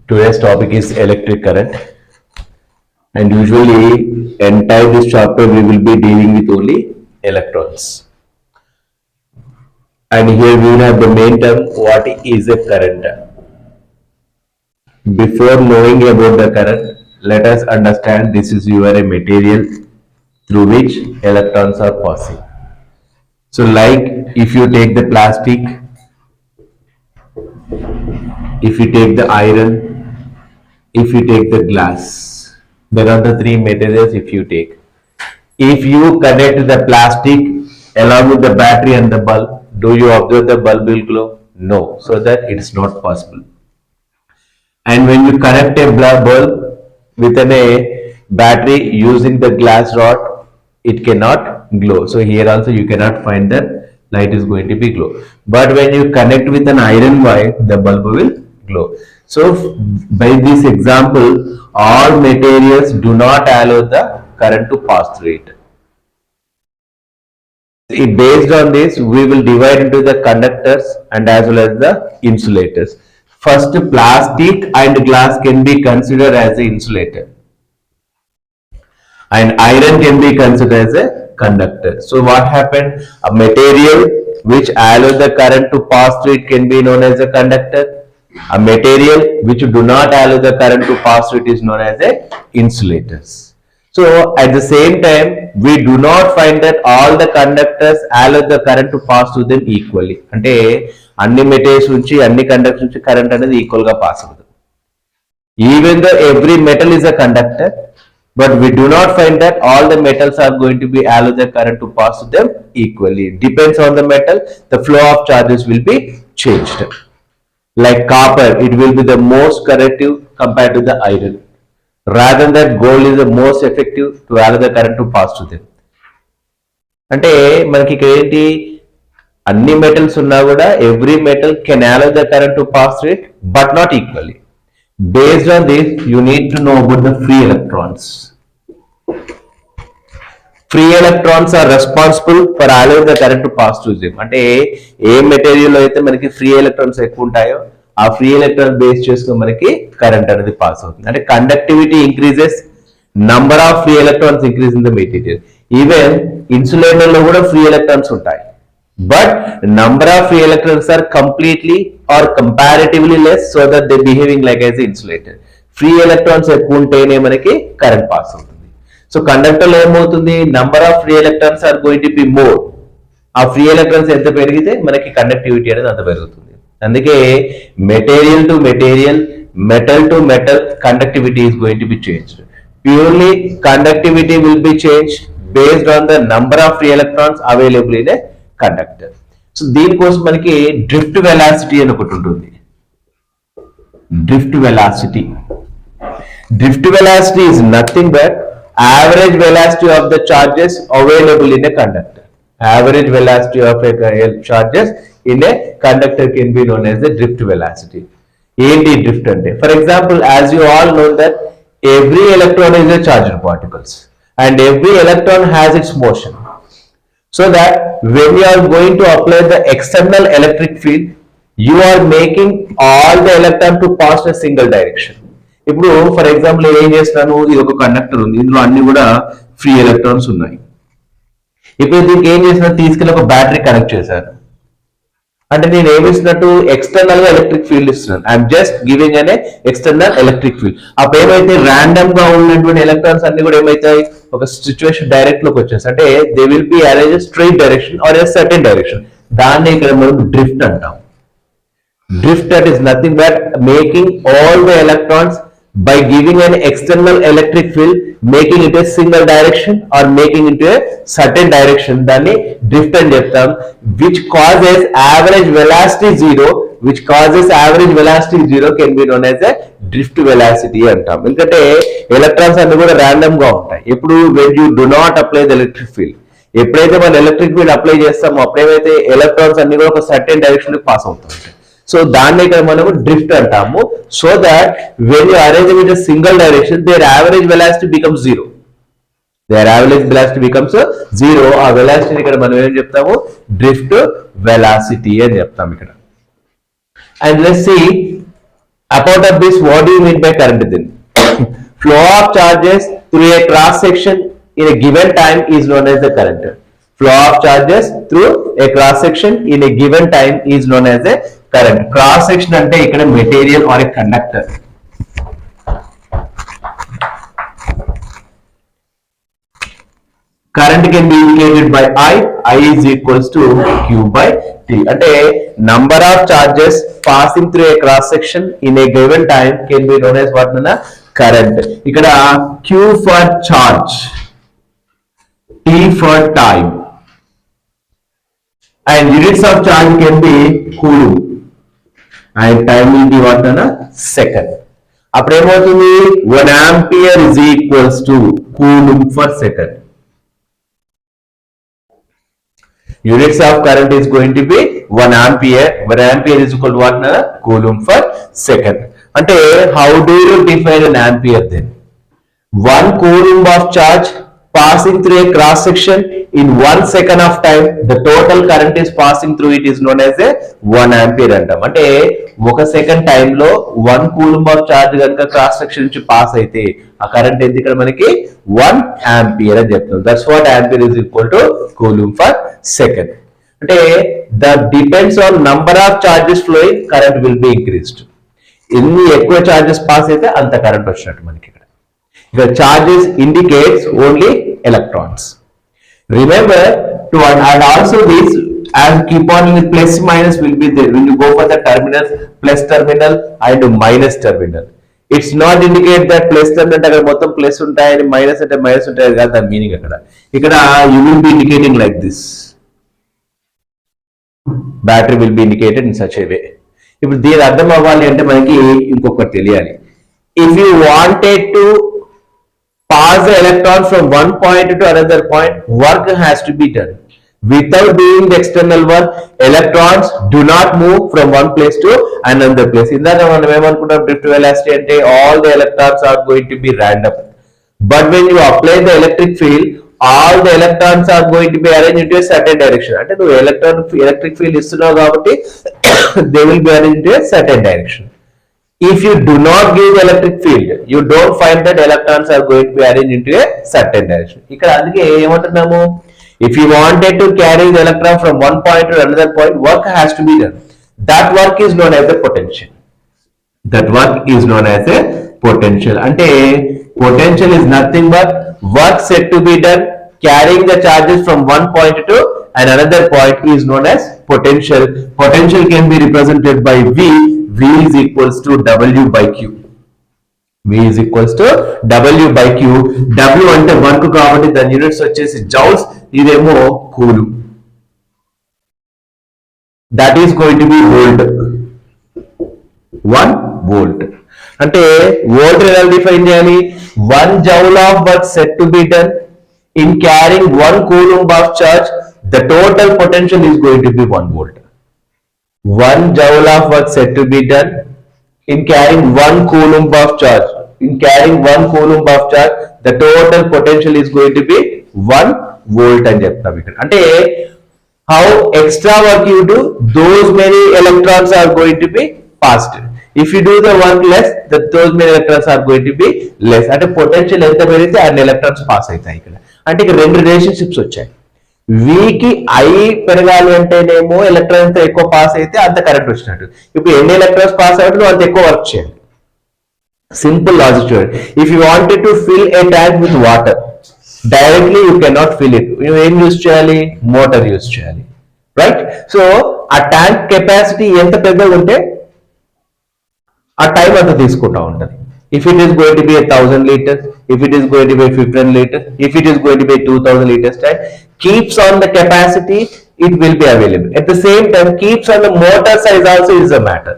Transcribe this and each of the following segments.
Today's topic is electric current, and usually entire this chapter we will be dealing with only electrons. And here we will have the main term, what is a current. Before knowing about the current, let us understand this is your a material through which electrons are passing. So like if you take the plastic, if you take the iron, if you take the glass, there are the three materials if you take. If you connect the plastic along with the battery and the bulb, do you observe the bulb will glow? No, so that it's not possible. And when you connect a bulb with a battery using the glass rod, it cannot glow. So here also you cannot find that light is going to be glow. But when you connect with an iron wire, the bulb will glow. So by this example, all materials do not allow the current to pass through it. Based on this, we will divide into the conductors and as well as the insulators. First, plastic and glass can be considered as an insulator, and iron can be considered as a conductor. So what happened? A material which allows the current to pass through it can be known as a conductor. A material which do not allow the current to pass through it is known as a insulators. So at the same time, we do not find that all the conductors allow the current to pass through them equally. అంటే అన్ని materials నుంచి అన్ని conductors నుంచి current అనేది equal గా pass అవుతుంది. Even though every metal is a conductor, but we do not find that all the metals are going to be allow the current to pass through them equally. It depends on the metal, the flow of charges will be changed. Like copper, it will be the most conductive compared to the iron. Rather than that, gold is the most effective to allow the current to pass through them. అంటే మనకి ఇక్కడ ఏంటి, అన్ని metals ఉన్నా కూడా every metal can allow the current to pass through it, but not equally. Based on this, you need to know about the free electrons. Free electrons are responsible for allowing the current to pass through them. అంటే ఏ material అయితే మనకి free electrons ఎక్కువ ఉంటాయో ఆ free electron base చేసుకుని మనకి current అనేది pass అవుతుంది. అంటే conductivity increases, number of free electrons increase in the material. Even insulator లో కూడా ఫ్రీ ఎలక్ట్రాన్స్ ఉంటాయి, but number of free electrons are completely or comparatively less, so that they behaving like as an insulator. Free electrons ఎక్కువ ఉంటేనే మనకి current pass అవుతుంది. So conductor లో ఏమవుతుంది, number of free electrons are going to be more. ఆ free electrons ఎంత పెరిగితే మనకి కండక్టివిటీ అనేది అంత పెరుగుతుంది. అందుకే material to material, metal to metal conductivity is going to be changed. Purely conductivity will be changed based on the number of free electrons available in a conductor. So దీనికోసం మనకి drift velocity అని ఒకటి ఉంటుంది. Drift velocity is nothing but average velocity of the charges available in a conductor. Average velocity of a charges in a conductor can be known as the drift velocity. ఏంటి drift అంటే, for example as you all know that every electron is a charged particles and every electron has its motion. So that when you are going to apply the external electric field, you are making all the electron to pass in a single direction. ఇప్పుడు for example ఏం చేస్తాను, ఇది ఒక conductor ఉంది, ఇందులో అన్ని కూడా free electrons ఉన్నాయి. ఇప్పుడు దీనికి ఏం చేసిన, తీసుకెళ్ళి ఒక బ్యాటరీ కనెక్ట్ చేశాను. అంటే నేను ఏమిస్తున్నట్టు, ఎక్స్టర్నల్ గా ఎలక్ట్రిక్ ఫీల్డ్ ఇస్తున్నాను. ఐఎమ్ జస్ట్ గివింగ్ అనే ఎక్స్టర్నల్ ఎలక్ట్రిక్ ఫీల్డ్. అప్పుడు ఏమైతే ర్యాండమ్ గా ఉన్నటువంటి ఎలక్ట్రాన్స్ అన్ని కూడా ఏమైతాయి, ఒక సిచ్యువేషన్ డైరెక్ట్ లోకి వచ్చేసి, అంటే they will be arrange straight direction are a certain direction. దాన్ని ఇక్కడ మనం డ్రిఫ్ట్ అంటాం. Drift that is nothing but making all the electrons by giving an external electric field, making it a single direction or making it a certain direction, దాన్ని drift అని చెప్తాం. which causes average velocity zero, which causes average velocity zero can be known as a drift velocity అంటాం. ఎందుకంటే electrons అన్ని కూడా random గా ఉంటాయి. ఎప్పుడు when you do not apply the electric field, ఎప్పుడైతే మనం ఎలక్ట్రిక్ ఫీల్డ్ అప్లై చేస్తామో అప్పుడేమైతే ఎలక్ట్రాన్స్ అన్ని కూడా ఒక సర్టెన్ డైరెక్షన్ పాస్ అవుతుంటాయి. సో దాన్ని ఇక్కడ మనము డ్రిఫ్ట్ అంటాము. So that when you arrange with a single direction, their average velocity becomes zero. Their average velocity becomes zero. ఆ వెలాసిటీని ఇక్కడ మనం ఏం చెప్తాము, డ్రిఫ్ట్ వెలాసిటీ అని చెప్తాము ఇక్కడ. And let's see Apart of this, what do you mean by current then? Flow of charges through a cross section in a given time is known as the current. Flow of charges through a cross section in a given time is known as a current. Cross section ante ikkada material or a conductor. Current can be indicated by I is equals to Q by T. Ante number of charges passing through a cross section in a given time can be known as what nana current. Ikkada Q for charge, T for time, and units of charge can be coulomb, and time will be what nana second. అప్పుడు ఏమవుతుంది 1 ampere is equals to coulomb for second. Units of current is going to be 1 ampere. 1 ampere is equal to what? Coulomb per second. Ante how do you define an ampere then? 1 coulomb of charge passing through a cross section in 1 second of time, the total current is passing through it is known as a 1 ampere antam. Ante oka second time lo 1 coulomb of charge ganaka cross section nunchi pass aithe ఆ current ఎంత ఇక్కడ మనకి 1 ampere అని చెప్తాం. That's what ampere is equal to coulomb for second. అంటే that depends on number of charges flowing current will be increased. ఎన్ని ఎక్కువ charges pass అయితే అంత కరెంట్ వచ్చినట్టు మనకి ఇక్కడ. The charges indicates only electrons. Remember to and also this as keep on with plus minus will be there when you go for the terminals, plus terminal and minus terminal. It's not indicate that plus terminal అంటే అక్కడ మొత్తం plus ఉంటాయని minus అంటే minus ఉంటాయి కాదు దాని meaning అక్కడ. ఇక్కడ you will be indicating like this. Battery will be indicated in such a way. ఇప్పుడు దీని అర్థం అవ్వాలి అంటే మనకి ఇంకొకటి తెలియాలి. If you wanted to pass the electron from one point to another point, work has to be done. Without doing the external work, electrons do not move from one place to another place. ఇందాక మనం ఏమనుకుంటాం drift velocity అంటే all the electrons are going to be random. But when you apply the electric field, all the electrons are going to be arranged into a certain direction. అంటే నువ్వు electric field ఇస్తున్నావు కాబట్టి they will be arranged into a certain direction. If you do not give the electric field, you don't find that electrons are going to be arranged into a certain direction. ఇక్కడ అందుకే ఏమంటున్నాము, if you wanted to carry the electron from one point to another point, work has to be done. That work is known as a potential. That work is known as a potential. Ante potential is nothing but work said to be done carrying the charges from one point to another point is known as potential. Potential can be represented by V. V is equals to W by Q. V is equals to W by Q. W అంటే work కాబట్టి దాని units వచ్చేసి joules, ఇదేమో coulomb. That is going to B volt. 1 volt అంటే volt ఎలా define చేయాలి? 1 joule of work said to be done in carrying 1 coulomb of charge, the total potential is going to be 1 volt. 1 joule of work said to be done in carrying 1 coulomb of charge. In carrying 1 coulomb of charge, the total potential is going to be 1 volt అని చెప్తాం ఇక్కడ. అంటే how extra work you do, those many electrons are going to be passed. If you do the work less, those many electrons are going to be less. అంటే potential ఎంత పెరిగితే అన్ని electrons pass అవుతాయి ఇక్కడ. అంటే ఇక్కడ రెండు రిలేషన్షిప్స్ వచ్చాయి. వీకి ఐ పెరగాలి అంటేనేమో ఎలక్ట్రాన్స్ ఎక్కువ పాస్ అయితే అంత కరెంట్ వచ్చినట్టు. ఇప్పుడు ఎన్ని ఎలక్ట్రాన్స్ పాస్ అవుతుందో అంత ఎక్కువ వర్క్ చేయాలి. సింపుల్ లాజిక్ చూడండి. If you wanted to fill A tank with water, directly you cannot fill it. నువ్వు ఏం యూజ్ చేయాలి? మోటార్ యూజ్ చేయాలి, రైట్? సో ఆ ట్యాంక్ కెపాసిటీ ఎంత పెద్దగా ఉంటే ఆ టైం అంతా తీసుకుంటా ఉంటుంది. If it is going to be 1,000 liters, if it is going to be 15 liters, if it is going to be 2,000 liters tank, keeps on the capacity, it will be available. At the same time, keeps on the motor size also is a matter.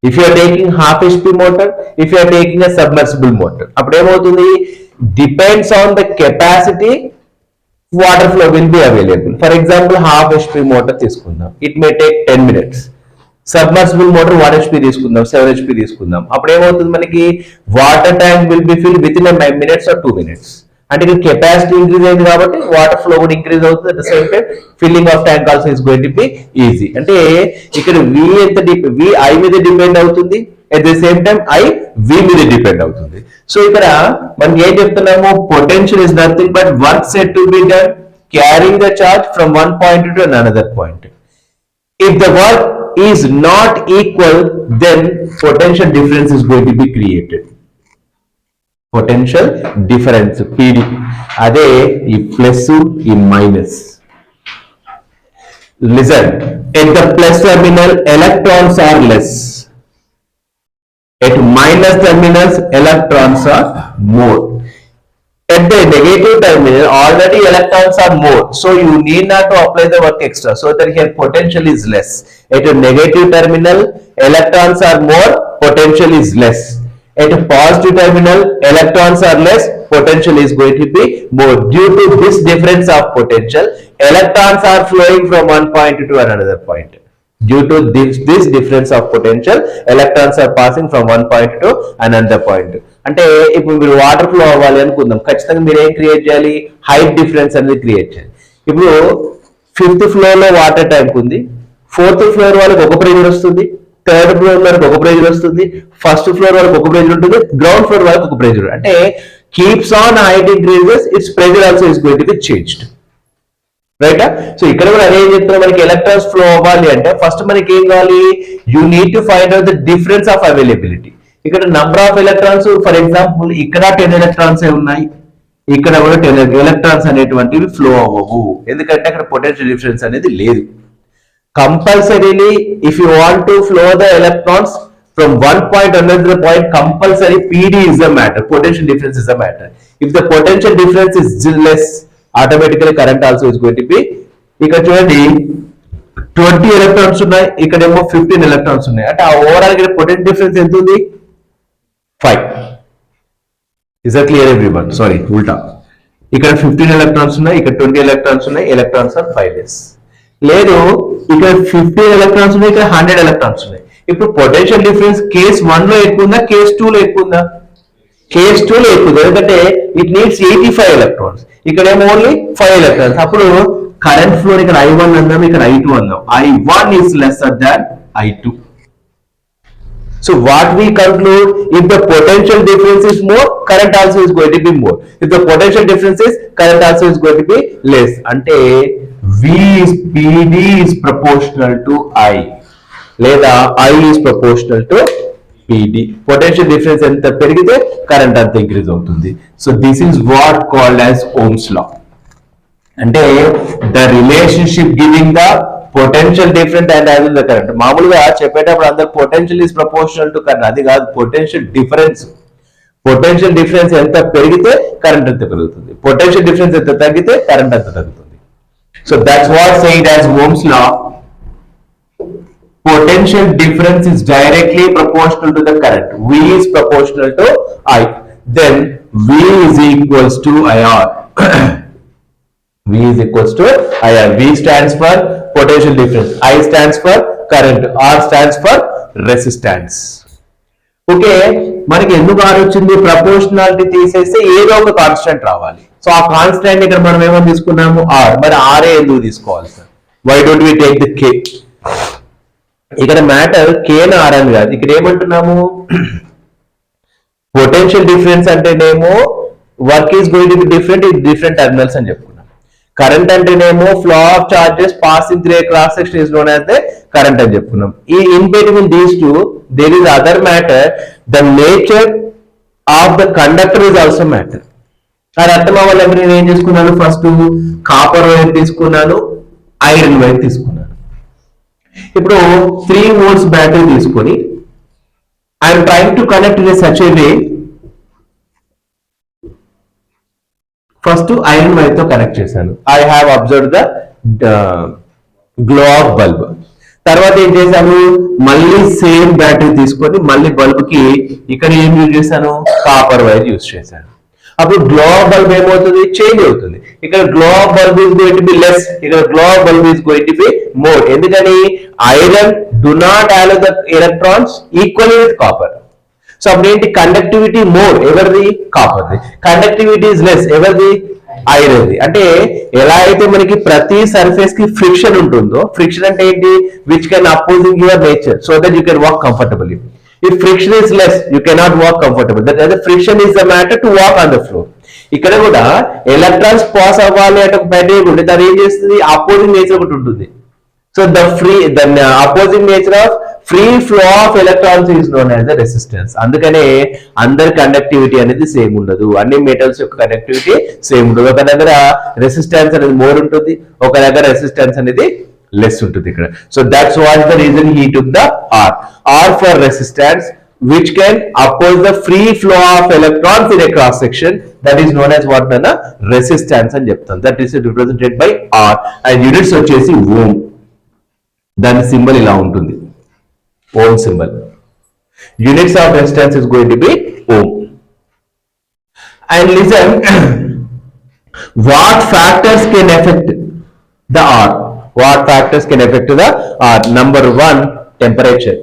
If you are taking half HP motor, if you are taking a submersible motor, appudu emoutundi, depends on the capacity, water flow will be available. For example, half HP motor తీసుకుందాం, it may take 10 minutes. Submersible motor 1 HP తీసుకుందాం, 7 HP తీసుకుందాం. అప్పుడు ఏమవుతుంది మనకి? Water tank will be fill with in 5 minutes or 2 minutes. అంటే ఇక్కడ capacity increase అయింది కాబట్టి వాటర్ ఫ్లో కూడా ఇంక్రీజ్ అవుతుంది. At the same time filling of tank also is going to be easy. అంటే ఇక్కడ వి ఎంత వి ఐ మీద డిపెండ్ అవుతుంది, at the same time I V మీద డిపెండ్ అవుతుంది. సో ఇక్కడ మనం ఏం చెప్తున్నాము, potential is nothing but work set to be done carrying the charge from one point to another point. If the work is not equal, then potential difference is going to be created. Potential difference PD. అదే ఈ plus ఈ minus. Listen, at the plus terminal electrons are less. At minus terminals electrons are more. At the negative terminal, already electrons are more, so you need not to apply the work extra. So that here potential is less. At a negative terminal, electrons are more, potential is less. At a positive terminal, electrons are less, potential is going to be more. Due to this difference of potential, electrons are flowing from one point to another point. Due to this difference of potential, electrons are passing from one point to another point. అంటే ఇప్పుడు మీరు water flow అవ్వాలి అనుకుందాం, ఖచ్చితంగా మీరు ఏం create చేయాలి, height difference అనేది క్రియేట్ చేయాలి. ఇప్పుడు 5th ఫ్లోర్ లో వాటర్ ట్యాంక్ ఉంది, 4th ఫ్లోర్ వాళ్ళకి ఒక ప్రెజర్ వస్తుంది, 3rd ఫ్లోర్ వాళ్ళకి ఒక ప్రెజర్ వస్తుంది, 1st ఫ్లోర్ వాళ్ళకి ఒక ప్రెజర్ ఉంటుంది, గ్రౌండ్ ఫ్లోర్ వాళ్ళకి ఒక ప్రెజర్. అంటే keeps on height increases, it's pressure also is going to be changed. Right. So ఇక్కడ కూడా అదే చెప్తున్నా, మనకి ఎలక్ట్రాన్స్ ఫ్లో అవ్వాలి అంటే ఫస్ట్ మనకి ఏం కావాలి, you need to find out the difference of availability. ఇక్కడ number of electrons, for example ఇక్కడ 10 ఎలక్ట్రాన్స్ ఉన్నాయి, ఇక్కడ కూడా 10 ఎలక్ట్రాన్స్ అనేటువంటివి ఫ్లో అవ్వవు, ఎందుకంటే అక్కడ పొటెన్షియల్ డిఫరెన్స్ అనేది లేదు. Compulsorily if you want to flow the electrons from one point to another point, compulsory PD is a matter, potential difference is a matter. If the potential difference is less, automatically current also is going to be, ఇక్కడ చూడండి 20 electrons ఉన్నాయి, ఇక్కడేమో 15 electrons ఉన్నాయి, అంటే ఆ overall ఇక్కడ potential difference ఎంత ఉంది, 5. Is that clear everyone? Sorry, ఉల్టా. ఇక్కడ 15 ఎలక్ట్రాన్స్ ఉన్నాయి, ఇక్కడ 20 ఎలక్ట్రాన్స్ ఉన్నాయి, ఎలక్ట్రాన్స్ ఆర్ 5 లెస్. లేదు, ఇక్కడ 15 ఎలక్ట్రాన్స్ ఉన్నాయి, ఇక్కడ 100 ఎలక్ట్రాన్స్ ఉన్నాయి. ఇప్పుడు పొటెన్షియల్ డిఫరెన్స్ కేస్ 1 లో ఎక్కువ ఉందా, కేస్ 2 లో ఎక్కువ ఉందా? కేస్ 2 లో ఎక్కువ, ఎందుకంటే ఇట్ నీడ్స్ 85 ఎలక్ట్రాన్స్, ఇక్కడ ఏమో ఓన్లీ 5 ఎలక్ట్రాన్స్. అప్పుడు కరెంట్ ఫ్లో ఇక్కడ I1 అందాం, ఇక్కడ I2 అందాం. I1 is lesser than I2. So what we conclude, if the potential difference is more, current also is going to be more. If the potential difference is, current also is going to be less. Ante PD is proportional to I. లేదా I is proportional to PD. Potential difference ఎంత పెరిగితే current అంత increase అవుతుంది. So this is what called as Ohm's law. అంటే the relationship giving the potential different and as the current. మామూలుగా చెప్పేటప్పుడు అందరు potential is proportional to current, అది కాదు, పొటెన్షియల్ డిఫరెన్స్. పొటెన్షియల్ డిఫరెన్స్ ఎంత పెరిగితే కరెంట్ ఎంత పెరుగుతుంది, పొటెన్షియల్ డిఫరెన్స్ ఎంత తగ్గితే కరెంట్ ఎంత తగ్గుతుంది. So that's what said as Ohm's law. Potential difference is directly proportional to the current. V is proportional to I. Then V is equals to IR. V is equals to IR. V stands for potential difference. I stands for current. R stands for resistance. Okay, మనకి ఎందుకు R వచ్చింది, proportionality తీసేస్తే ఏదో ఒక constant రావాలి. So ఆ constant ఇక్కడ మనం ఏమని తీసుకున్నాము, R. మరి R ఎందుకు తీసుకోవాలి sir? Why don't we take the K? ఇక్కడ మ్యాటర్ కేన్ ఆర్ అని కాదు, ఇక్కడ ఏమంటున్నాము, పొటెన్షియల్ డిఫరెన్స్ అంటేనేమో work is going to be different in different terminals అని చెప్పుకున్నాం. కరెంట్ అంటేనేమో flow of charges passing through a cross section is known as the current అని చెప్పుకున్నాం. ఈ in between these two there is other matter, the nature of the conductor is also matter. అది అర్థం అవ్వాలంటే నేను ఏం చేసుకున్నాను, ఫస్ట్ కాపర్ వైర్ తీసుకున్నాను, ఐరన్ వైర్ తీసుకున్నాను. ఇప్పుడు 3 volts బ్యాటరీ తీసుకొని I'm trying to connect in such a way, first iron wire తో కనెక్ట్ చేశాను. I have observe the glow of bulb. తర్వాత ఏం చేశాను, మళ్ళీ సేమ్ బ్యాటరీ తీసుకొని మళ్ళీ బల్బ్ కి ఇక్కడ ఏం యూజ్ చేశాను, కాపర్ వైర్ యూజ్ చేశాను. అప్పుడు గ్లో ఆఫ్ బల్బ్ ఏమవుతుంది, చేంజ్ అవుతుంది. ఇక్కడ glow of bulb is going to be less, ఇక్కడ glow of bulb is going to be more. ఎందుకని, iron do not allow the electrons equally with copper. So అప్పుడు ఏంటి, conductivity more ఎవరిది, కాపర్ది. Conductivity is less ఎవరిది, iron ది. అంటే ఎలా అయితే మనకి ప్రతి సర్ఫేస్ కి ఫ్రిక్షన్ ఉంటుందో, ఫ్రిక్షన్ అంటే ఏంటి, which can opposing your nature so that you can walk comfortably. If friction is less you cannot walk comfortable. That friction is the matter to walk on the floor. ఇక్కడ కూడా electrons pass అవ్వాలి అంటే ఒక material ఉంటే దాని ఏం చేస్తుంది, opposing nature ఒకటి ఉంటుంది. So the opposing nature of free flow of electrons is known as the resistance. అందుకనే అందరి కండక్టివిటీ అనేది సేమ్ ఉండదు, అన్ని మెటల్స్ యొక్క కండక్టివిటీ సేమ్ ఉండదు. ఒక దగ్గర రెసిస్టెన్స్ అనేది మోర్ ఉంటుంది, ఒక దగ్గర రెసిస్టెన్స్ అనేది లెస్ ఉంటుంది ఇక్కడ. So that's what the reason he took the R for resistance which can oppose the free flow of electrons in a cross section, that is known as what the resistance అని చెప్తాం. That is represented by R and units వచ్చేసి ohm. దాని symbol ఇలా ఉంటుంది, ohm symbol. Units of resistance is going to be ohm. And listen, what factors can affect the R? What factors can affect the R? Number 1, temperature.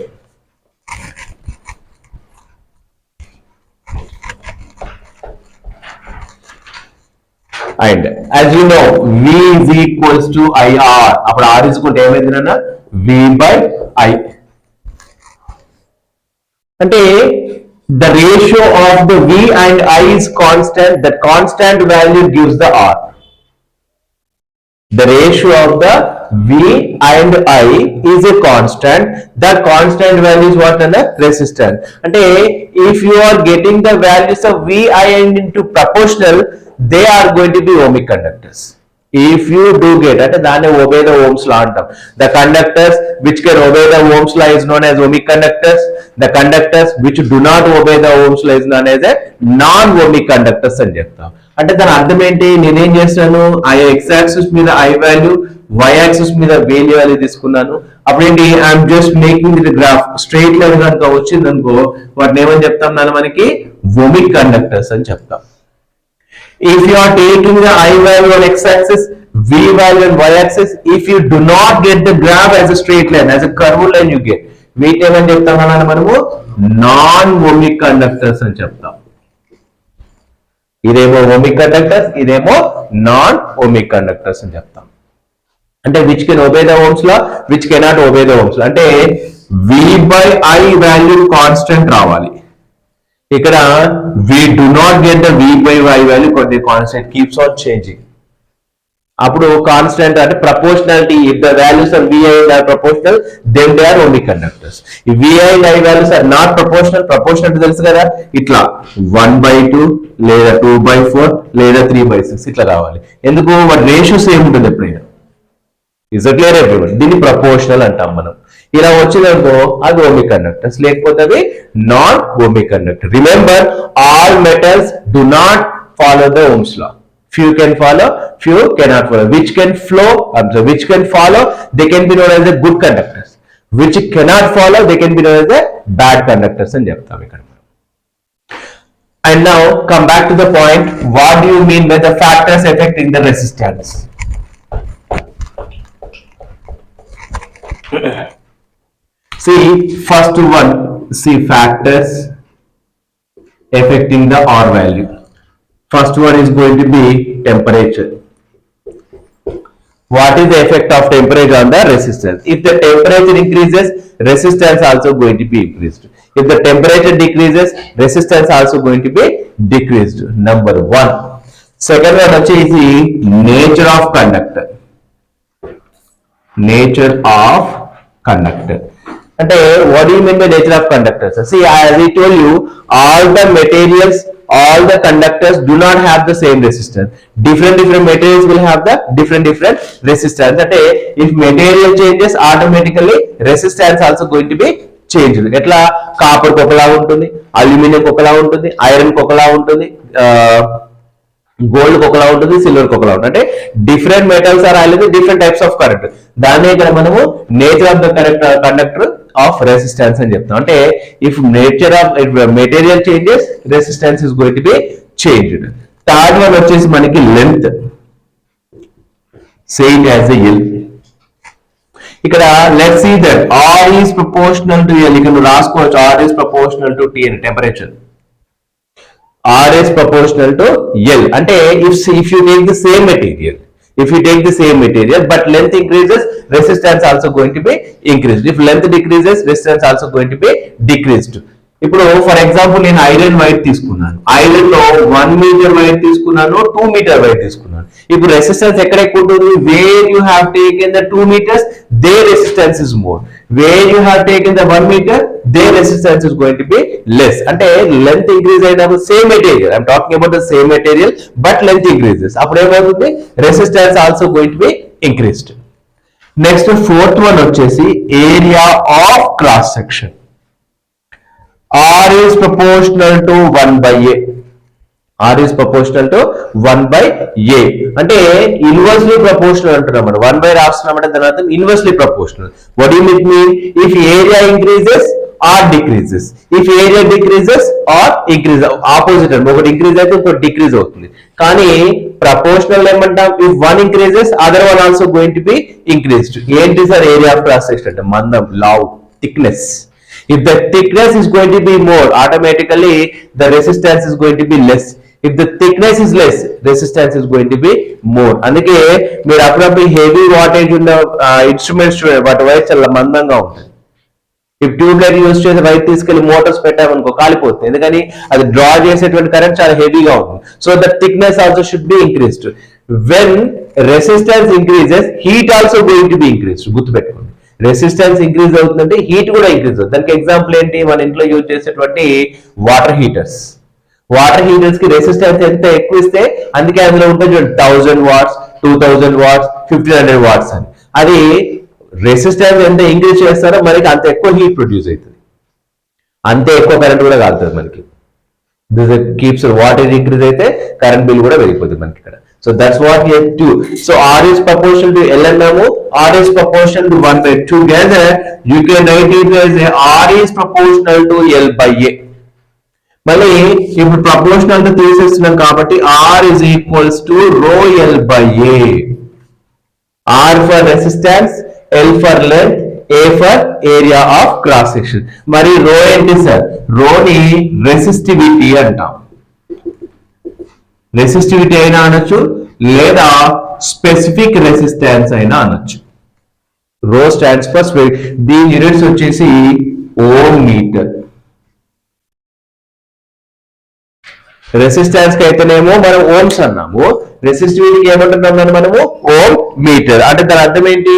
And as you know, V is equals to IR. అప్పుడు R is equal to ఏమైందన్నా, V by I. అంటే the ratio of the V and I is constant. That constant value gives the R. The ratio of the V and I is a constant. That constant value is what? And resistance. And if you are getting the values of V, I and into proportional, they are going to be ohmic conductors. If you do get it, then obey the Ohm's law. The conductors which can obey the Ohm's law is known as ohmic conductors. The conductors which do not obey the Ohm's law is known as a non-ohmic conductors అని చెప్తాం. అంటే దాని అర్థం ఏంటి, నేనేం చేస్తాను, ఆ X axis మీద ఐ వాల్యూ, వై యాక్సిస్ మీద వేల్యూ వాల్యూ తీసుకున్నాను. అప్పుడు ఏంటి, I'm just making the graph straight line కనుక వచ్చింది అనుకో, వాటిని ఏమని చెప్తాం, దాన్ని మనకి ohmic conductors అని చెప్తాం. If you are taking the I value on x-axis, V value on y-axis, if you do not get the graph as a straight line, as a curved line you get, వీటేమని చెప్తాం అన్న మనము non ohmic conductors అని చెప్తాం. ఇదేమో ohmic conductors, ఇదేమో non ohmic conductors అని చెప్తాం. అంటే which can obey the Ohm's law, which cannot obey the Ohm's law. అంటే V by I value constant రావాలి. ఇక్కడ we do not get the V by Y value because the constant keeps on changing. అప్పుడు constant అంటే proportionality, if the values of V and I are proportional, then they are ohmic conductors. If V and I values are not proportional, proportional తెలుసు కదా, ఇట్లా 1/2 లేదా 2/4 లేదా 3/6 ఇట్లా రావాలి. ఎందుకు, వాటి రేషియో సేమ్ ఉంటుంది ఎప్పుడైనా. Is it clear everyone? దీన్ని ప్రపోర్షనల్ అంటాం మనం. ఇలా వచ్చిందనుకో అది ohmic conductors, లేకపోతే అది non ohmic conductor. Remember, all metals do not follow the Ohm's law. Few can follow, few cannot follow. Which can flow, which can follow, they can be known as the good conductors. Which cannot follow, they can be known as the bad conductors అని చెప్తాం ఇక్కడ. And now come back to the point, what do you mean by the factors affecting the resistance? See, first one, see factors affecting the R value. First one is going to be temperature. What is the effect of temperature on the resistance? If the temperature increases, resistance also going to be increased. If the temperature decreases, resistance also going to be decreased. Number 1. Second one is the nature of conductor. Nature of conductor. అంటే what do you mean by nature of conductors? See, as I told you, all the materials, all the conductors do not have the same resistance. Different materials will have the different resistance. అంటే if material changes, automatically resistance also going to be changed. ఎట్లా, copper ఒకలా ఉంటుంది, aluminium ఒకలా ఉంటుంది, iron ఒకలా ఉంటుంది, gold ఒకలా ఉంటుంది, సిల్వర్ ఒకలా ఉంటుంది. అంటే డిఫరెంట్ మెటల్స్ ఆర్ అనేది డిఫరెంట్ టైప్స్ ఆఫ్ కరెంట్. దాన్ని ఇక్కడ మనము nature of the conductor of resistance అని చెప్తాం. అంటే if nature of material changes, resistance is going to be changed. Third one వచ్చేసి మనకి length, same as a L. ఇక్కడ let's see that R is proportional to L. ఇక్కడ నువ్వు రాసుకోవచ్చు R is proportional to T అని temperature. R is proportional to L. అంటే if you take the same material, but length increases, resistance also going to be increased. If length decreases, resistance also going to be decreased. ఇప్పుడు for example నేను iron wire తీసుకున్నాను, iron లో 1 metre wire తీసుకున్నాను, 2 metre wire తీసుకున్నాను. ఇప్పుడు resistance ఎక్కడ ఎక్కువ ఉంటుంది? Where you have taken the 2 meters, the resistance is more. Where you have taken the 1 meter, the resistance is going to be less. అంటే length increase అయినప్పుడు same material, I'm talking about the same material but length increases, అప్పుడు ఏమవుతుంది? Resistance also going to be increased. Next fourth one వచ్చేసి area of cross section. R is proportional to 1 by A. R is proportional to 1 by A. అంటే inversely proportional అంటున్నాం మనం. 1 by రాస్తున్నాం అంటే దాని అర్థం inversely proportional. What do you mean? If area increases, R decreases. If area decreases, R increases. Opposite అంటే ఒకటి increase అయితే ఇంకోటి డిక్రీజ్ అవుతుంది. కానీ ప్రపోర్షనల్ ఏమంటాం? If one increases, other one also going to be increased. ఏంటి sir area of cross section అంటే? మందం, లావ్, thickness. If the thickness is going to be more, automatically the resistance is going to be less. If the thickness is less, resistance is going to be more. అందుకే మీరు అప్పుడప్పుడు heavy wattage ఉన్న instruments చూడండి, వాటి wire చాలా మందంగా ఉంటుంది. If tube light use చేసి వైర్ తీసుకెళ్లి మోటార్స్ పెట్టామనుకో కాలిపోతుంది, ఎందుకని అది డ్రా చేసేటువంటి కరెంట్ చాలా హెవీగా ఉంటుంది. So the thickness also should be increased. When resistance increases, heat also going to be increased. గుర్తుపెట్టుకోండి, రెసిస్టెన్స్ ఇంక్రీజ్ అవుతుందంటే హీట్ కూడా ఇంక్రీజ్ అవుతుంది. దానికి ఎగ్జాంపుల్ ఏంటి? మన ఇంట్లో యూజ్ చేసేటువంటి వాటర్ హీటర్స్. వాటర్ హీటర్స్ కి రెసిస్టెన్స్ ఎంత ఎక్కువ ఇస్తే, అందుకే అందులో ఉంటుంది 1000 watts, 2000 watts, 1500 watts అని. అది రెసిస్టెన్స్ ఎంత ఇంక్రీజ్ చేస్తారో మనకి అంత ఎక్కువ హీట్ ప్రొడ్యూస్ అవుతుంది, అంతే ఎక్కువ కరెంట్ కూడా కాలుతుంది మనకి. దిస్ కీప్స్ వాటర్ ఇంక్రీజ్ అయితే కరెంట్ బిల్ కూడా పెరిగిపోతుంది మనకి ఇక్కడ. So that's what we have to do. So R is proportional to L అన్నాము, R is proportional to 1 by 2. Together you can write it as R is proportional to L by A. మళ్ళీ ఇప్పుడు proportional తో తీసేస్తున్నాం కాబట్టి R is equals to rho L by A. R for resistance, L for length, A for area of cross section. మరి rho ఏంటి sir? rho ని resistivity అంటాం. Resistivity అయినా అనొచ్చు లేదా స్పెసిఫిక్ రెసిస్టెన్స్ అయినా అనొచ్చు. రో స్టాండ్స్ ఫర్ దీని యూనిట్స్ వచ్చేసి ఓం మీటర్. రెసిస్టెన్స్ కి అయితేనేమో మనం ఓమ్స్ అన్నాము, రెసిస్టివిటీకి ఏమంటున్నాం మనము? Ohm metre. అంటే దాని అర్థం ఏంటి?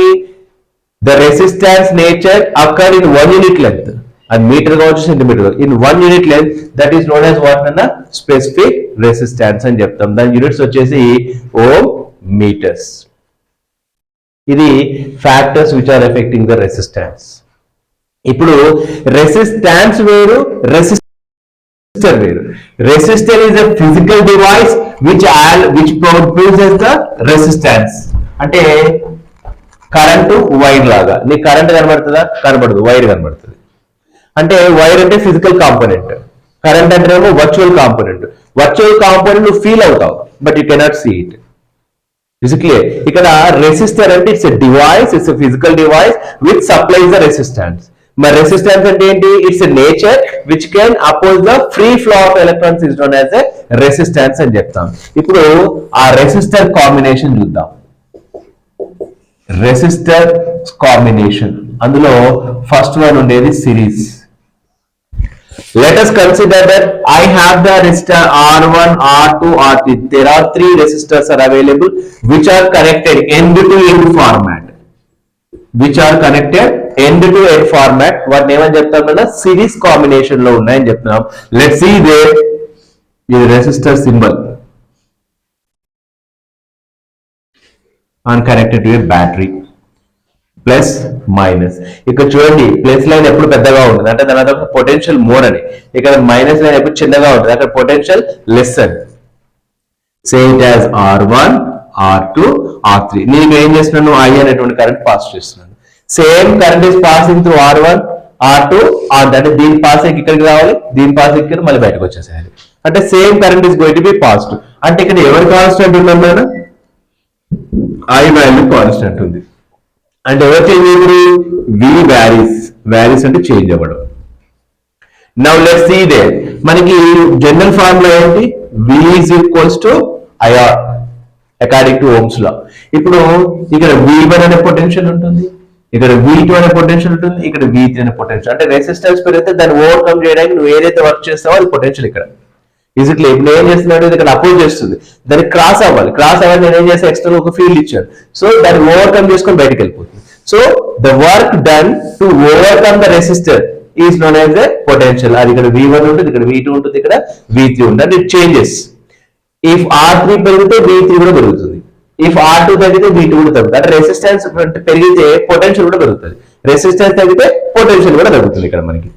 The resistance nature occur in 1 unit length. అది మీటర్ కావచ్చు, centimetre. In 1 unit length, that is known as what అన్న? స్పెసిఫిక్ రెసిస్టెన్స్ అని చెప్తాం. దాని యూనిట్స్ వచ్చేసి ఓం మీటర్స్. ఇది factors which are affecting the resistance. ఇప్పుడు రెసిస్టెన్స్ వేరు, రెసిస్టర్ వేరు. Resistor is a physical device which produces the resistance. అంటే కరెంటు వైర్ లాగా. నీకు కరెంట్ కనబడుతుందా? కనబడదు, వైర్ కనబడుతుంది. అంటే వైర్ అంటే ఫిజికల్ కాంపోనెంట్, కరెంట్ అంటేనేమో వర్చువల్ కాంపోనెంట్. వర్చువల్ కాంపోనెంట్ నువ్వు ఫీల్ అవుతావు but you cannot see it. Is clear? ఇక్కడ రెసిస్టర్ అంటే it's a device, it's a physical device which supplies the resistance. మరి రెసిస్టెన్స్ అంటే ఏంటి? It's a nature which can oppose the free flow of electrons is known as a resistance అని చెప్తాం. ఇప్పుడు ఆ resistor combination చూద్దాం. Resistor combination, అందులో first one ఉండేది series. Let us consider that I have the resistor R1, R2, R3. There are 3 resistors are available which are connected end to end format. Which are connected end to end format. What name అని చెప్తాం కదా? Series combination లో ఉన్నాయని చెప్తున్నాం. Let's see there. ఇది resistor symbol and connected to a battery. Plus minus. ఇక్కడ చూడండి plus line ఎప్పుడు పెద్దగా ఉంటుంది అంటే దాని అర్థం పొటెన్షియల్ మోర్ అని. ఇక్కడ మైనస్ లైన్ ఎప్పుడు చిన్నగా ఉంటుంది, అక్కడ పొటెన్షియల్ లెస్ అని. Say it as R1, R2, R3. నేను ఏం చేస్తున్నాను? I అనేటువంటి కరెంట్ పాస్ చేస్తున్నాను. Same current is passing through R1, R2, R3. అంటే దీని పాస్ ఇక్కడికి రావాలి, దీని పాస్ ఇక్కడ మళ్ళీ బయటకు వచ్చేసేయాలి. అంటే same current is going to B positive. అంటే ఇక్కడ ఎవరు కాన్స్టెంట్ ఉన్నాను? I వాల్యూ కాన్స్టెంట్ ఉంది. అంటే ఎవరు చేంజ్ అయ్యారు? వి వ్యారీస్ అంటే చేంజ్ అవ్వడం. నౌ లెట్స్ సీ దేర్ మనకి జనరల్ ఫార్ములా ఏంటి? V is equals to IR according to Ohm's law. ఇప్పుడు ఇక్కడ V1 అనే పొటెన్షియల్ ఉంటుంది, ఇక్కడ V2 అనే పొటెన్షియల్ ఉంటుంది, ఇక్కడ V3 అనే పొటెన్షియల్. అంటే రెసిస్టెన్స్ పెరిగితే దాన్ని ఓవర్కమ్ చేయడానికి నువ్వు ఏదైతే వర్క్ చేస్తావో అది పొటెన్షియల్ ఇక్కడ. ఈజీక్లీ ఇప్పుడు ఏం చేస్తున్నాడు? ఇక్కడ అపోజ్ చేస్తుంది, దాన్ని క్రాస్ అవ్వాలి. నేను ఏం చేస్తే ఎక్స్టర్నల్ ఒక ఫీల్డ్ ఇచ్చాను, సో దాన్ని ఓవర్కమ్ చేసుకొని బయటకు వెళ్ళిపోతుంది. So the work done to overcome the resistor is known as a potential. అది ఇక్కడ V1 ఉంటుంది, ఇక్కడ V2 ఉంటుంది, ఇక్కడ V3 ఉంటుంది. అంటే ఇట్ చేంజెస్. ఇఫ్ R3 పెరిగితే V3 కూడా పెరుగుతుంది, ఇఫ్ R2 తగ్గితే V2 కూడా తగ్గుతుంది. అంటే రెసిస్టెన్స్ పెరిగితే పొటెన్షియల్ కూడా పెరుగుతుంది, రెసిస్టెన్స్ తగ్గితే పొటెన్షియల్ కూడా తగ్గుతుంది ఇక్కడ మనకి.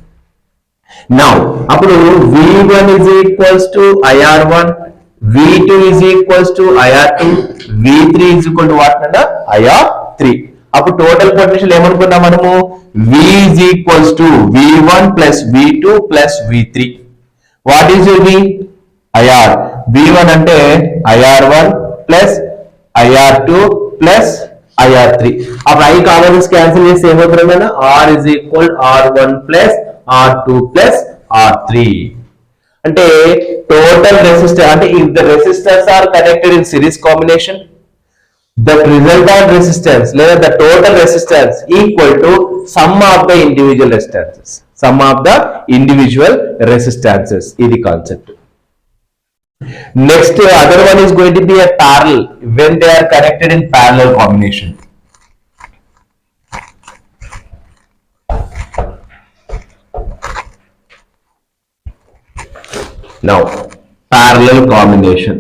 నౌ అప్పుడు V1 is equals to IR1, V2 is equals to IR2, V3 is equal to what అంటే IR3. అప్పుడు టోటల్ పొటెన్షియల్ ఏమనుకున్నాం మనము? V is equals to V1 plus V2 plus V3. What is V? IR. V1 అంటే IR1 plus IR2 plus IR3. అప్పుడు I Commons cancel చేస్తే ఏమవుతుంది కదా? R is equal R1 plus R2 plus R3. అంటే total resistor అంటే if the resistors are connected in series combination, the resultant resistance లేదా the total resistance equal to sum of the individual resistances. Sum of the individual resistances. ఇది concept. Next, other one is going to be a parallel when they are connected in parallel combination. Now, parallel combination.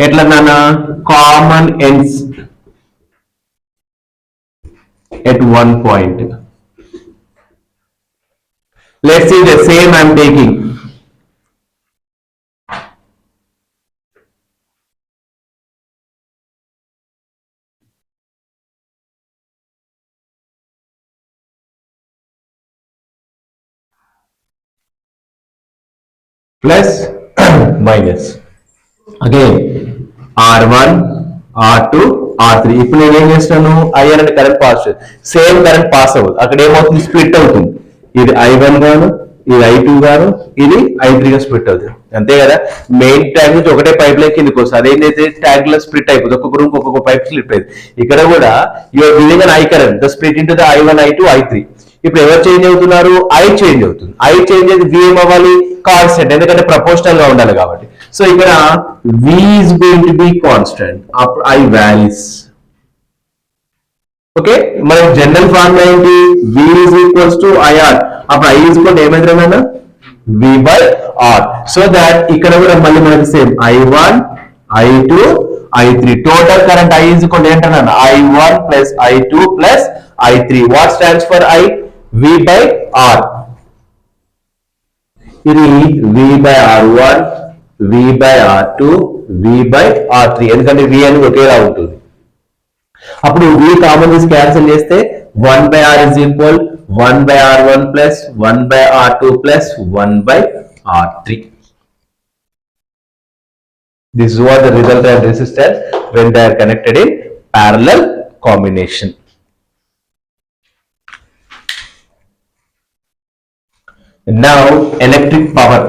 ఎట్లా నాన్న? Common ends at one point. Let's see the same I am taking. Plus minus again R1 R2 R3. ఇప్పుడు నేను ఏం చేస్తాను? I అనే current pass same current pass అవ్వదు, అక్కడ ఏమవుతుంది? స్ప్లిట్ అవుతుంది. ఇది I1 గాను, ఇది I2 గాను, ఇది I3 గా స్ప్లిట్ అవుతుంది. అంతే కదా? మెయిన్ ట్యాంక్ నుంచి ఒకటే పైప్ లైన్ కిందకి వస్తుంది, అదేంటైతే ట్యాంక్ లో స్ప్లిట్ అయిపోతుంది, ఒక్కొక్క రూమ్ ఒక్కొక్క పైప్ స్ప్లిట్ అయింది. ఇక్కడ కూడా you're giving an I current, the split into the I1 I2 I3. ఇప్పుడు ఎవరు చేంజ్ అవుతున్నారు? I చేంజ్ అవుతుంది. I చేంజ్ అయితే V ఏం అవ్వాలి? కాన్స్టెంట్, ఎందుకంటే ప్రపోర్షనల్ గా ఉండాలి కాబట్టి. సో ఇక్కడ V is going to be constant, అప్పుడు I varies. ఓకే, మన జనరల్ ఫార్ములా ఏంటి? V is equals to IR. అప్పుడు I is equal to ఏమైంది? V by R. So that ఇక్కడ కూడా మళ్ళీ మనకి same I1 I2 I3. Total current I is equal to ఏంటన్నా? I1 plus I2 plus I3. What stands for I? V by R. ఇది V by R1, V by R2, V by R3. ఎందుకంటే V అనేది ఒకేలా ఉంటుంది. అప్పుడు V common తీసి cancel చేస్తే 1 by R is equal 1 by R1 plus 1 by R2 plus 1 by R3. This is what the resultant resistance when they are connected in parallel combination. Now electric power.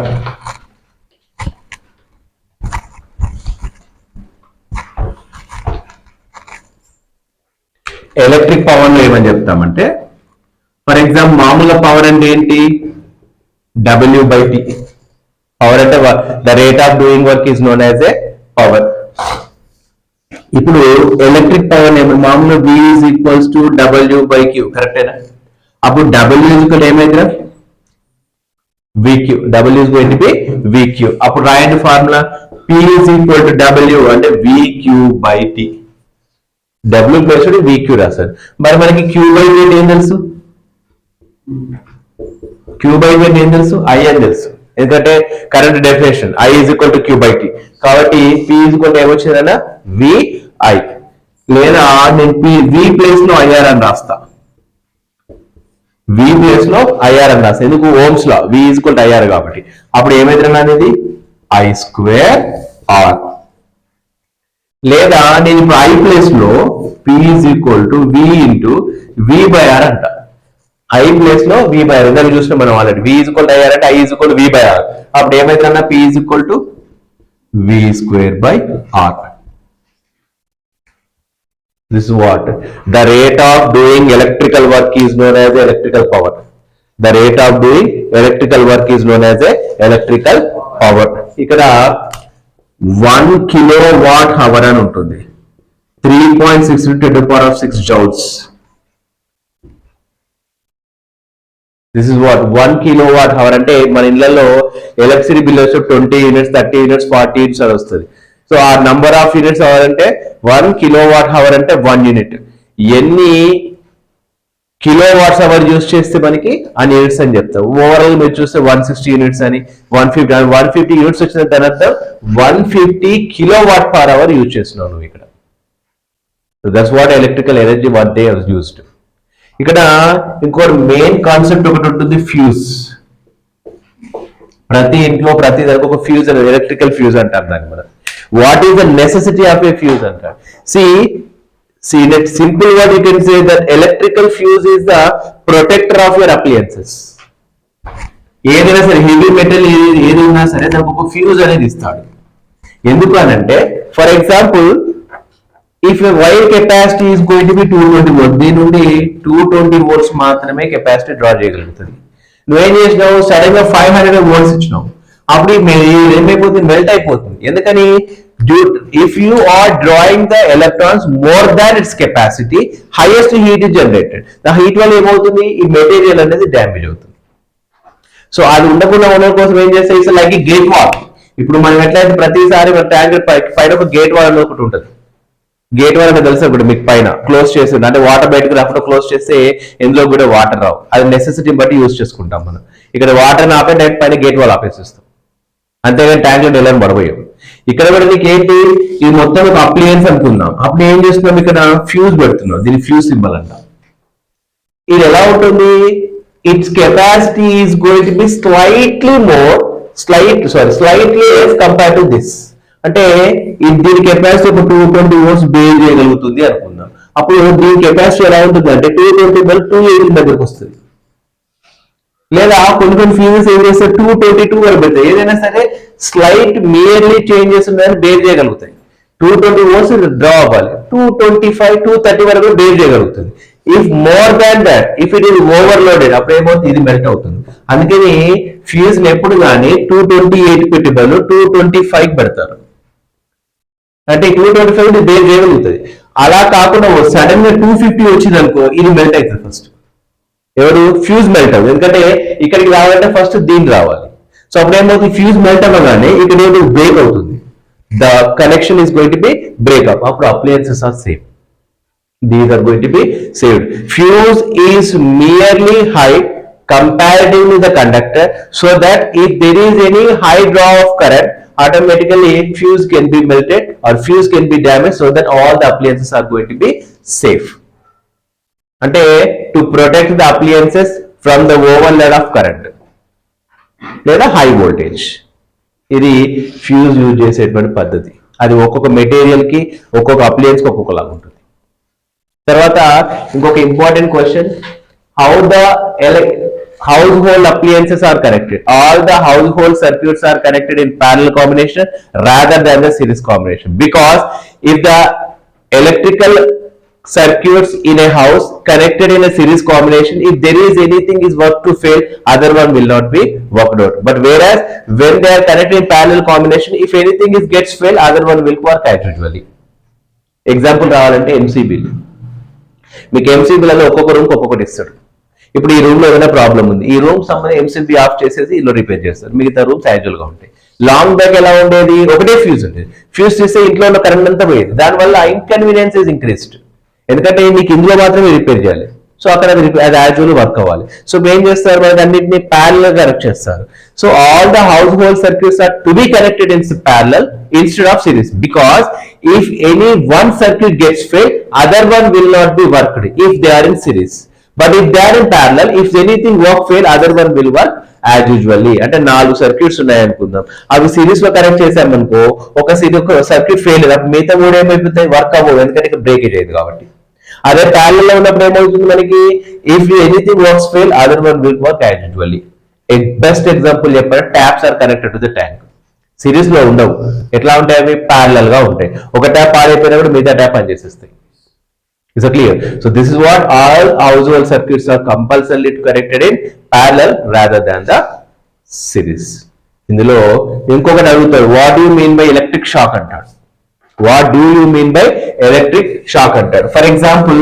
Electric power లో ఏమని చెప్తామంటే, for example మామూలుగా power అంటే ఏంటి? W/T. Power అంటే the rate of doing work is known as A power. ఇప్పుడు electric power మామూలుగా V is equals to W/Q. కరెక్టేనా? అప్పుడు W is equal ఏమైందిరా? VQ. W is going to be VQ. అప్పుడు రాయండి formula. P is equal to W అంటే VQ/T. W plus VQ రాశారు. మరి మనకి Q/V ఏం తెలుసు? Q/V ఏం తెలుసు? I అని తెలుసు, ఎందుకంటే current definition I is equal to Q/T. కాబట్టి P is equal to ఏమొచ్చిందన్నా? VI. లేదా నేను V ప్లేస్ లో IR అని రాస్తా, V ప్లేస్ లో IR అని రాస్తా. ఎందుకు? Ohm's law V is equal to IR కాబట్టి. అప్పుడు ఏమైందన్నా అనేది I square R. లేదా నేను ఇప్పుడు I ప్లేస్ లో P is equal to V into V/R అంట. I ప్లేస్ లో V/R ఇందాక చూసిన మనం already V is equal to IR అంటే I is equal to V/R. అప్పుడు ఏమైతుందన్న P is equal to V²/R. This is what? The rate of doing electrical work is known as electrical power. The rate of doing electrical work is known as electrical power. ఇక్కడ 1 kilowatt hour అని ఉంటుంది. 3.6 × 10⁶ joules. This is what? 1 kilowatt hour అంటే మన ఇళ్లలో electricity bill వచ్చి 20 units 30 units 40 units అని వస్తుంది. So ఆ నంబర్ ఆఫ్ యూనిట్స్ అవర్ అంటే 1 kilowatt hour అంటే 1 యూనిట్. ఎన్ని కిలోవాట్స్ అవర్ యూజ్ చేస్తే మనకి అన్ని యూనిట్స్ అని చెప్తాం. ఓవరాల్ మీరు చూస్తే 160 యూనిట్స్ అని 150 యూనిట్స్ వచ్చిన దాని అర్థం 150 kWh యూజ్ చేస్తున్నావు నువ్వు ఇక్కడ. So that's what electrical energy what they have used. ఇక్కడ ఇంకోటి మెయిన్ కాన్సెప్ట్ ఒకటి ఉంటుంది, ఫ్యూజ్. ప్రతి ఇంట్లో ప్రతి దానికి ఒక ఫ్యూజ్ అనేది ఎలక్ట్రికల్ ఫ్యూజ్ అంటారు దాన్ని మనం. What is the necessity of A fuse అంటారు. See that simple word you can say that electrical fuse is the protector of your appliances. ఏదైనా సరే హెవీ మెటల్ ఏది ఉన్నా సరే దానికి ఒక ఫ్యూజ్ అనేది ఇస్తాడు. ఎందుకు అనంటే for example if a wire capacity is going to B 220 volts, దీని నుండి 220 volts మాత్రమే కెపాసిటీ డ్రా చేయగలుగుతుంది. నువ్వేం చేసినావు, సడన్ గా 500 volts ఇచ్చినావు, అప్పుడు ఏమైపోతుంది, మెల్ట్ అయిపోతుంది. ఎందుకని, if you are drawing the electrons more than its capacity, highest heat is generated. The heat వల్ల ఏమవుతుంది, ఈ మెటీరియల్ అనేది డ్యామేజ్ అవుతుంది. సో అది ఉండకుండా ఉండడం కోసం ఏం చేస్తే ఇట్స్ లైక్ గేట్ వాల్. ఇప్పుడు మనం ఎట్లయితే ప్రతిసారి మన ట్యాంకర్ పైన ఒక గేట్ వాల్ అనేది ఒకటి ఉంటుంది. గేట్ వాల్ అంటే తెలుసు ఇప్పుడు మీకు పైన క్లోజ్ చేసి అంటే వాటర్ బయటకు రాకుండా క్లోజ్ చేస్తే ఎందులో కూడా వాటర్ రావు. అది నెసెసిటీ బట్టి యూజ్ చేసుకుంటాం మనం. ఇక్కడ వాటర్ ఆపే డైరెక్ట్ పైన గేట్ వాల్ ఆపేసిస్తాం, అంతేగాని ట్యాంక్ లో డెలైన్ పడబోయాం. ఇక్కడ కూడా నీకు ఏంటి, ఇది మొత్తం ఒక అప్లయన్స్ అనుకుందాం. అప్పుడు ఏం చేస్తున్నాం, ఇక్కడ ఫ్యూజ్ పెడుతున్నాం, దీని ఫ్యూజ్ సింబల్ అంట. ఇది ఎలా ఉంటుంది, it's capacity is going to B slightly less compare to this. అంటే దీని కెపాసిటీ ఒక 220 volts బేర్ చేయగలుగుతుంది అనుకుందాం. అప్పుడు దీని కెపాసిటీ ఎలా ఉంటుంది అంటే 220 వల్ల 280 దగ్గరకు వస్తుంది. లేదా కొన్ని ఫ్యూజెస్ ఏం చేస్తాయి 222 వరకు పెడతాయి. ఏదైనా సరే స్లైట్ మియర్లీ చేంజెస్ ఉన్నాయని బేర్ చేయగలుగుతాయి. 220 volts డ్రా అవ్వాలి, 225 230 వరకు బేర్ చేయగలుగుతుంది. If more than that, if it is overloaded, అప్పుడు ఏమవుతుంది, ఇది మెల్ట్ అవుతుంది. అందుకని ఫ్యూజ్ ఎప్పుడు కానీ 228 పెట్టి బదులు 225 పెడతారు. అంటే 225 బేర్ చేయగలుగుతుంది. అలా కాకుండా సడన్ గా 250 వచ్చింది అనుకో, ఇది మెల్ట్ అవుతుంది. ఫస్ట్ ఎవరు, ఫ్యూజ్ మెల్ట్ అవ్వదు. ఎందుకంటే ఇక్కడికి రావాలంటే ఫస్ట్ దీన్ని రావాలి. సో అప్పుడు ఏమవుతుంది, ఫ్యూజ్ మెల్ట్ అవ్వగానే ఇక్కడ ఏదో బ్రేక్ అవుతుంది, the connection is going to be breakup. అప్పుడు appliances are save, these are going to be saved. Fuse is merely high comparatively the conductor, so that if there is any high draw of current, automatically fuse can be melted or fuse can be damaged, so that all the appliances are going to be safe. అంటే to protect the appliances from the overload of current లేదా high voltage. ఇది fuse use చేసేటువంటి పద్ధతి. అది ఒక్కొక్క material కి ఒక్కొక్క appliances కి ఒక్కొక్కలాగా ఉంటుంది. తర్వాత ఇంకొక important question, how the household appliances are connected. All the household circuits are connected in parallel combination rather than the series combination, because if the electrical circuits in a house connected in a series combination, if there is anything is work to fail, other one will not be worked out. But whereas when they are connected in parallel combination, if anything is gets fail, other one will work as usually. Example రావాలంటే MC bill. మీకు MC bill లో ఒక్కొక్క room ఒక్కొక్కటి ఇస్తాడు. ఇప్పుడు ఈ room లో ఏదైనా ప్రాబ్లం ఉంది, ఈ రూమ్ సంబంధించి ఎంసీబీ ఆఫ్ చేసేసి ఇల్లు రిపేర్ చేస్తారు, మిగతా రూమ్స్ యాజువల్ గా ఉంటాయి. లాంగ్ బ్యాక్ ఎలా ఉండేది, ఒకటే ఫ్యూజ్ ఉండేది. ఫ్యూజ్ చేస్తే ఇంట్లో ఉన్న కరెంట్ అంతా పోయేది. దానివల్ల ఇన్కన్వీనియన్స్ ఇస్ ఇంక్రీస్డ్. ఎందుకంటే మీకు ఇందులో మాత్రమే రిపేర్ చేయాలి, సో అక్కడ అది యాజువల్ వర్క్ అవ్వాలి. సో ఏం చేస్తారు, మనకి అన్నింటినీ ప్యారలల్ గా కనెక్ట్ చేస్తారు. So all the household circuits are to be connected in parallel instead of series, because if any one circuit gets fail, other one will not be worked if they are in series. But if they are in parallel, if anything work fail, other one will work as usually. అంటే 4 circuits ఉన్నాయి అనుకుందాం, అవి series లో connect చేసామనుకో ఒక circuit fail అప్పుడు మిగతా 3 ఏమైపోతాయి, work అవ్వవు, ఎందుకంటే బ్రేకేజ్ అయ్యేది కాబట్టి. అదే ప్యారలల్ లో ఉన్నప్పుడు ఏమవుతుంది మనకి, if anything works fail other one will work as usually. Best example చెప్పారు, taps are connected to the tank. Series లో ఉండవు, ఎట్లా ఉంటాయి అవి, ప్యారలల్ గా ఉంటాయి. ఒక ట్యాప్ పాడైపోయినప్పుడు మిగతా tap పనిచేసేస్తాయి. Is it clear? So this is what all household circuits are compulsorily connected in parallel rather than the series. ఇందులో ఇంకొకటి అడుగుతారు, what do you mean by electric shock అంటాడు. What do you mean by electric shock అంటాడు. For example,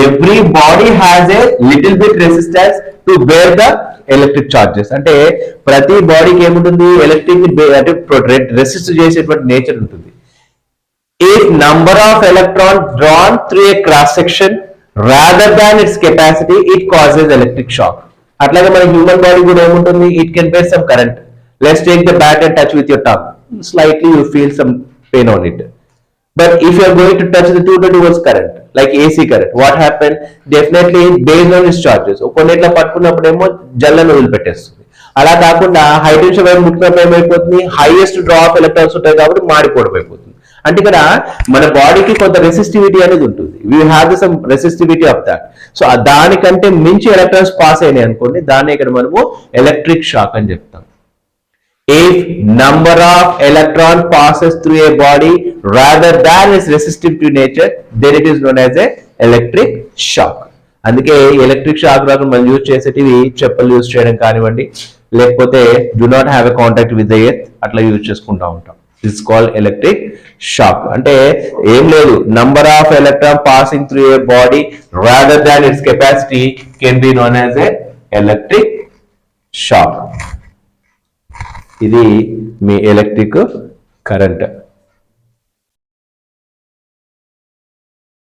everybody has a little bit resistance to bear the electric charges. అంటే ప్రతి బాడీకి ఏముంటుంది, electric అంటే రెసిస్ట్ చేసేటువంటి నేచర్ ఉంటుంది. If number of electrons drawn through a cross section rather than its capacity, it causes electric shock. అట్లాగే మన human body కూడా ఏముంటుంది, it can bear some current. Let's take the bat and touch with your tongue. Slightly you feel some pain on it. But if you are going to touch the 220 volts current, like AC current, what happened? Definitely based on its charges. కొన్నిట్లా పట్టుకున్నప్పుడు ఏమో జల్లను వదిలిపెట్టేస్తుంది. అలా కాకుండా high tension wire ముట్టినప్పుడు ఏమైపోతుంది, highest draw of electrons ఉంటాయి కాబట్టి మాడిపోవడం అయిపోతుంది. అంటే ఇక్కడ మన బాడీకి కొంత రెసిస్టివిటీ అనేది ఉంటుంది, we have some resistivity of that. So దానికంటే మించి ఎలక్ట్రాన్స్ పాస్ అయినాయి అనుకోండి, దాన్ని ఇక్కడ మనము ఎలక్ట్రిక్ షాక్ అని చెప్తాం. If number of electron passes through a body rather than is resistive to nature, then it is known as a electric shock. అందుకే ఎలక్ట్రిక్ షాక్ రాకుండా మనం యూజ్ చేసేటివి చెప్పులు యూజ్ చేయడం కానివ్వండి, లేకపోతే do not have a contact with the earth, అట్లా use చేసుకుంటా ఉంటాం. This is called electric shock. అంటే ఏం లేదు, number of electron passing through a body rather than it's capacity can be known as a electric shock. ఇది మీ electric current.